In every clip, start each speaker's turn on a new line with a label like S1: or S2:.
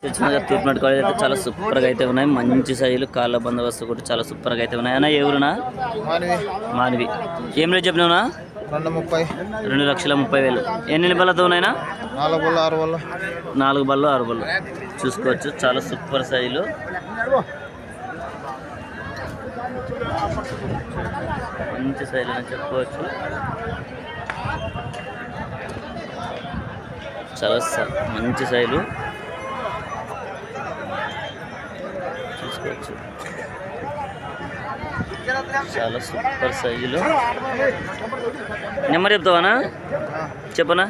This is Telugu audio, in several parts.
S1: తూర్పునాడు కాలేజ్ అయితే చాలా సూపర్గా అయితే ఉన్నాయి. మంచి సైజులు కాళ్ళ బందోబస్తు కూడా చాలా సూపర్గా అయితే ఉన్నాయి. అన్న ఎవరునా మానవి ఏం రేట్ చెప్పినావునా? 2,30,000. ఎన్ని బళ్ళతో ఉన్నాయినా? 4 బళ్ళు 6 బళ్ళు చూసుకోవచ్చు. చాలా సూపర్ సైజులు, మంచి సైజులు అని చెప్పుకోవచ్చు. చాలా మంచి సైజులు చూసుకోవచ్చు. చాలా సూపర్ సైజులు. నెంబర్ చెప్తావానా? చెప్పనా?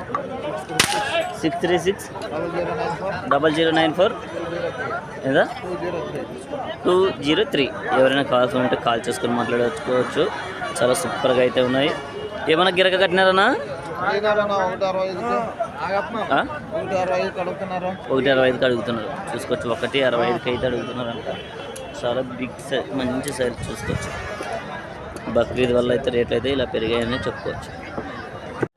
S1: 6360094 లేదా 203. ఎవరైనా కావాల్సి ఉంటే కాల్ చేసుకొని మాట్లాడుకోవచ్చు. చాలా సూపర్గా అయితే ఉన్నాయి. ఏమైనా గిరక కట్టినారన్నా? 1,65కి అడుగుతున్నారు. చూసుకోవచ్చు. 1,65కి అయితే అడుగుతున్నారంట. చాలా బిగ్ సైజ్, మంచి సైజ్ చూసుకోవచ్చు. బక్రీద్ వల్ల అయితే రేట్లు అయితే ఇలా పెరిగాయని చెప్పుకోవచ్చు.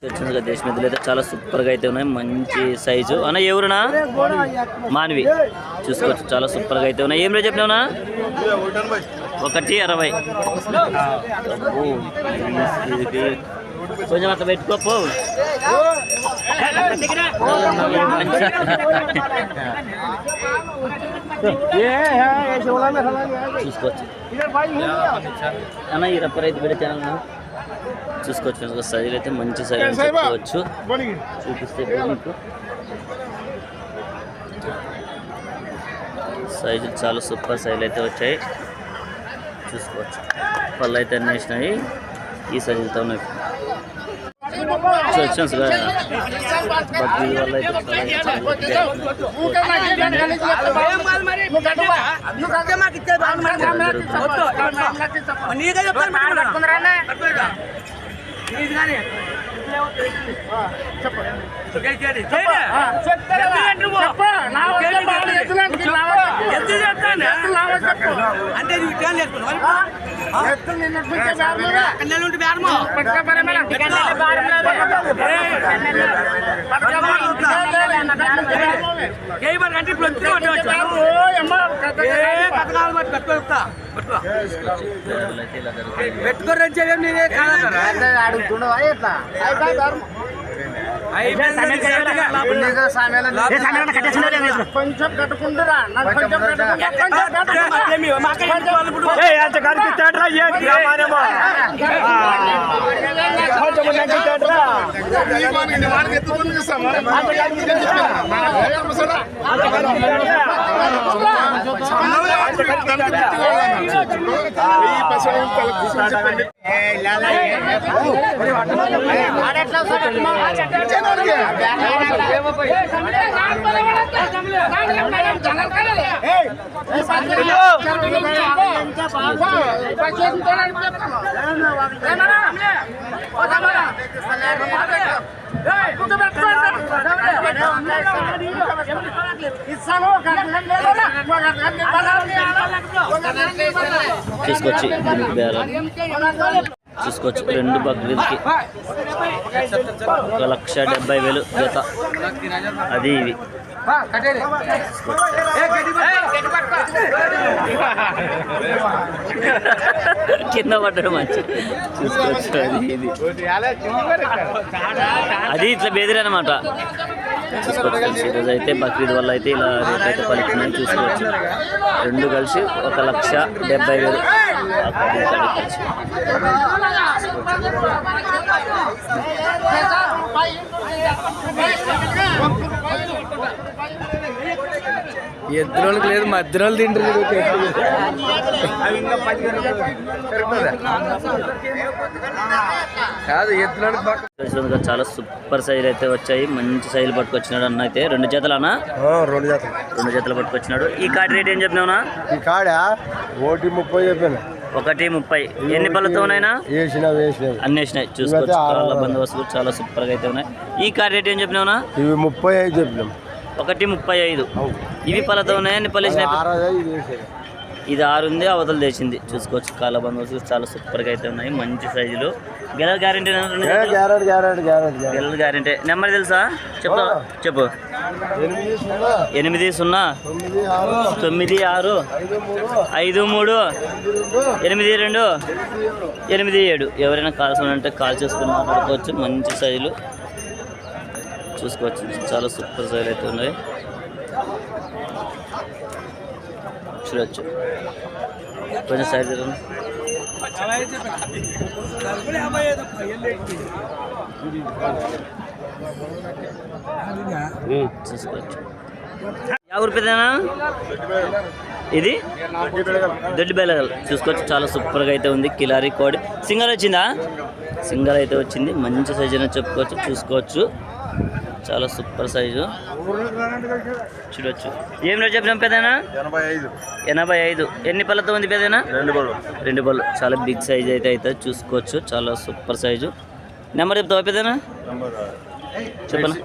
S1: వచ్చింది దేశం ఎద్దులు అయితే చాలా సూపర్గా అయితే ఉన్నాయి. మంచి సైజు. అన్న ఎవరునా? మానవి చూసుకోవచ్చు. చాలా సూపర్గా అయితే ఉన్నాయి. ఏం రేట్ చెప్పినావునా? 1,60. కొంచెం అట్లా పెట్టుకోపో. చూసుకోవచ్చు అన్న. ఈ రప్పర్ అయితే పెడే ఛానల్ చూసుకోవచ్చు. సైజులు అయితే మంచి సైజు అని చెప్పుకోవచ్చు. చూపిస్తే మీకు సైజులు చాలా సూపర్ సైజులు అయితే వచ్చాయి. చూసుకోవచ్చు. పళ్ళు అయితే అన్నీ వేసినాయి. ఈ సైజులతో ఉన్నాయి. వచ్చాను సార్ బక్రీద్ వల్ల అయితే
S2: కొంచెం కట్టుకుంటారా?
S1: తీసుకొచ్చి చూసుకోవచ్చు. 2 బక్రీద్కి 1,70,000 జత. అది ఇవి కింద పడ్డాడు మంచి చూసుకోవచ్చు. అది ఇట్లా బెదిరి అనమాట. చూసుకోవచ్చు. ఈరోజు అయితే బక్రీద్ వల్ల అయితే ఇలా రేట్ అయితే పలుకుతున్నాయి. చూసుకోవచ్చు. 2 కలిసి 1,70,000.
S2: ఎద్దులోకి లేదు, మధ్యలో తింటారు. కాదు ఎద్దులోకి
S1: చాలా సూపర్ సైజులు అయితే వచ్చాయి. మంచి సైజులు పట్టుకొచ్చినాడు అన్న. అయితే 2 జతలు అన్న, 2 జతలు పట్టుకొచ్చినాడు. ఈ కాడి రేట్ ఏం చెప్పినావునా?
S2: ఈ కాడ 1,30 చెప్పాను.
S1: 1,30. ఎన్ని పళ్ళతోనైనా అన్ని వేసినాయి. చూసుకోవచ్చు. కాళ్ళ బందోబస్తు చాలా సూపర్గా అయితే ఉన్నాయి. ఈ కాడి రేట్ ఏం చెప్పినావునా?
S2: ఇవి 35 చెప్పినాం.
S1: 1,35. ఇవి పళ్ళతో ఉన్నాయి. అన్ని పళ్ళు వేసినాయి. ఇది 6 ఉంది, అవతల తెచ్చింది. చూసుకోవచ్చు కాళ్ళ బందోబస్తు చాలా సూపర్గా అయితే ఉన్నాయి. మంచి సైజులు. గెలల గ్యారంటీ గెలల గ్యారంటీ. నెంబర్ తెలుసా? చెప్పు 8096538287. ఎవరైనా కావాల్సిందంటే కాల్ చేసుకుని మాట్లాడుకోవచ్చు. మంచి సైజులు చూసుకోవచ్చు. చాలా సూపర్ సైజులు అయితే ఉన్నాయి. చూడొచ్చు. కొంచెం సైజ్ చూసుకోవచ్చు. 50 రూపాయలేనా ఇది? దొడ్డి బెల్లగల్. చూసుకోవచ్చు చాలా సూపర్గా అయితే ఉంది. కిలారీ కోడి సింగల్ వచ్చిందా? సింగల్ అయితే వచ్చింది. మంచి సైజు అని చెప్పుకోవచ్చు. చూసుకోవచ్చు చాలా సూపర్ సైజు. చూడొచ్చు. ఏం రేట్ చెప్పినాం పెద్దనా? 85. ఎన్ని పళ్ళతో ఉంది పెద్దనా? 2 పళ్ళు. చాలా బిగ్ సైజ్ అయితే అవుతుంది. చూసుకోవచ్చు చాలా సూపర్ సైజు. నెంబర్ చెప్తావా పెద్దనా? చెప్పనా?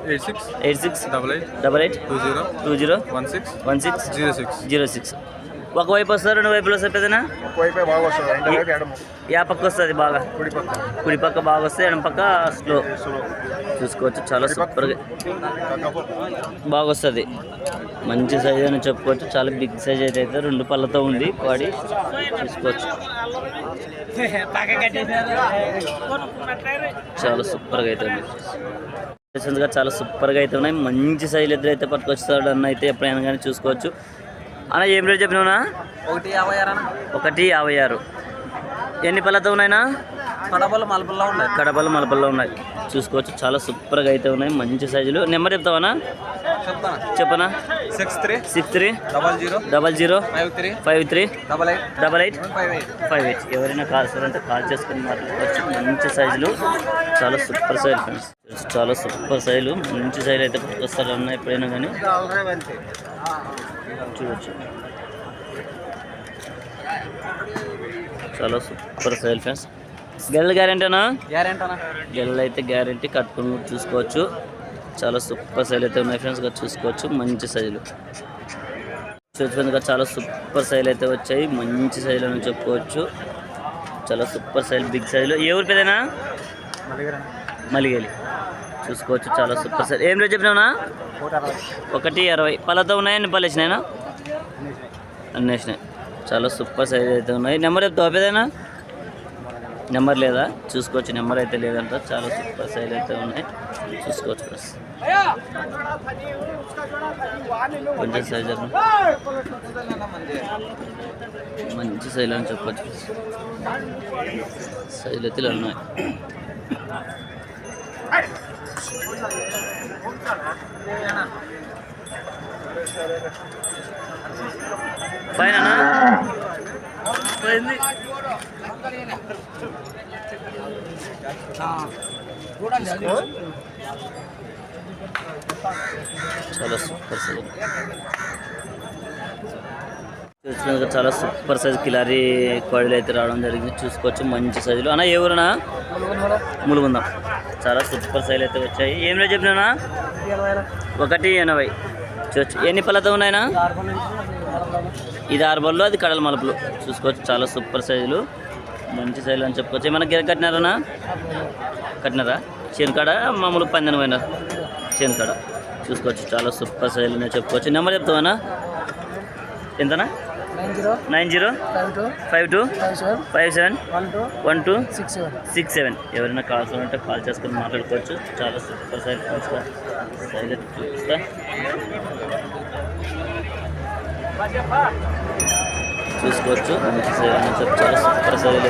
S1: 8688201606. ఒకవైపు వస్తారు, 2 వైపులు వస్తాయి పెద్దనా? యా పక్క వస్తుంది బాగా? కుడి పక్క బాగా వస్తుంది, ఎడమ పక్క స్లో. చూసుకోవచ్చు చాలా సూపర్గా బాగా వస్తుంది. మంచి సైజ్ అని చెప్పుకోవచ్చు. చాలా బిగ్ సైజ్ అయితే 2 పళ్ళతో ఉంది కోడి. చూసుకోవచ్చు చాలా సూపర్గా అయితే ఉంది. చాలా సూపర్గా అయితే ఉన్నాయి. మంచి సైజులు ఎదురైతే పట్టుకొస్తాడు అన్న అయితే ఎప్పుడైనా కానీ చూసుకోవచ్చు. అన్న ఏం రేట్ చెప్పినావునా? 156. ఎన్ని పళ్ళతో ఉన్నాయినా? కడపలు మలపల్లో ఉన్నాయి. చూసుకోవచ్చు చాలా సూపర్గా అయితే ఉన్నాయి. మంచి సైజులు. నెంబర్ చెప్తావనా? చెప్పనా? 6300538888. ఎవరైనా కాల్సారంటే కాల్ చేసుకుని మాట్లాడుకోవచ్చు. మంచి సైజులు చాలా సూపర్ సైజు ఫ్రెండ్స్. చాలా సూపర్ సైజులు. మంచి సైజులు అయితే పట్టుకొస్తారు అన్న ఎప్పుడైనా కానీ చూడవచ్చు. చాలా సూపర్ సైజులు ఫ్రెండ్స్. గెల్ల గ్యారెంటీనా? గెల్లలు అయితే గ్యారెంటీ. కట్టుకుని చూసుకోవచ్చు. చాలా సూపర్ సైజులు అయితే ఉన్నాయి ఫ్రెండ్స్. చూసుకోవచ్చు మంచి సైజులు. చూసుకుందిగా చాలా సూపర్ సైజులు అయితే వచ్చాయి. మంచి సైజులు అని చెప్పుకోవచ్చు. చాలా సూపర్ సైజులు బిగ్ సైజులు. ఏ ఊరి పేదేనా? మలిగేలి. చూసుకోవచ్చు చాలా సూపర్ సైజు. ఏం రేట్ చెప్పినావునా? 160. పళ్ళతో ఉన్నాయా? ఎన్ని పళ్ళు వేసినాయినా? అన్నీ వేసినాయి. చాలా సూపర్ సైజ్ అయితే ఉన్నాయి. నెంబర్ చెప్తావా పేదేనా? నెంబర్ లేదా? చూసుకోవచ్చు. నెంబర్ అయితే లేదంట. చాలా సూపర్ సైజ్ అయితే ఉన్నాయి. చూసుకోవచ్చు ప్లస్ కొంచెం సైజ్ మంచి సైజులు అని చెప్పచ్చు. సైజులు అయితే ఇలా ఉన్నాయి. పైన పోయింది. చాలా సూపర్ సైజ్. చూసినాక చాలా సూపర్ సైజ్ కిలారీ కోడిలు అయితే రావడం జరిగింది. చూసుకోవచ్చు మంచి సైజులు. అన్న ఏ ఊరనా? ములుగుందాం. చాలా సూపర్ సైజులు అయితే వచ్చాయి. ఏం రేట్ చెప్పినా? 180. చూడొచ్చు. ఎన్ని పళ్ళతో ఉన్నాయినా? ఇది 6 బళ్ళు, అది కడల మలుపులు. చూసుకోవచ్చు చాలా సూపర్ సైజులు మంచి సైజులు అని చెప్పుకోవచ్చు. ఏమన్నా గిర కట్టినారనా? కట్టినారా? చేనుకాడ మామూలు పందెన పోయినారు చేనుకాడ. చూసుకోవచ్చు చాలా సూపర్ సైజులు అని చెప్పుకోవచ్చు. నెంబర్ చెప్తావనా? ఎంతనా? 9052571267. ఎవరైనా కావాల్సింటే కాల్ చేసుకొని మాట్లాడుకోవచ్చు. చాలా సూపర్ సైజ్ సైజ్ చూపిస్తా. చూసుకోవచ్చు మంచి సైజ్ చాలా సూపర్ సైజ్